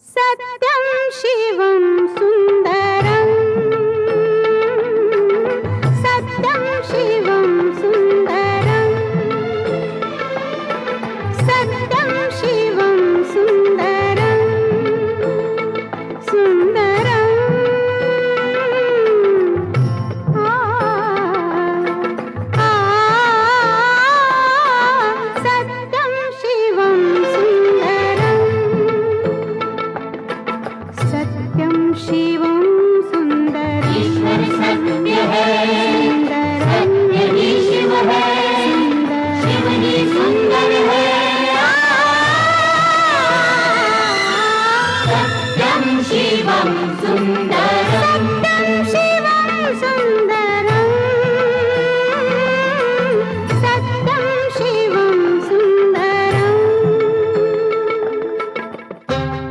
सत्यं शिवं सुन्दरं सत्यं शिवं सुन्दरं सत्यं शिवं सुन्दरं सुन्दरं सत्यं शिवं सुन्दरं सत्यं शिवं सुन्दरं ईश्वर सत्य है, सत्य ही शिव है, शिव ही सुंदर है। सत्यं शिवं सुन्दरं सत्यं शिवं सुन्दरं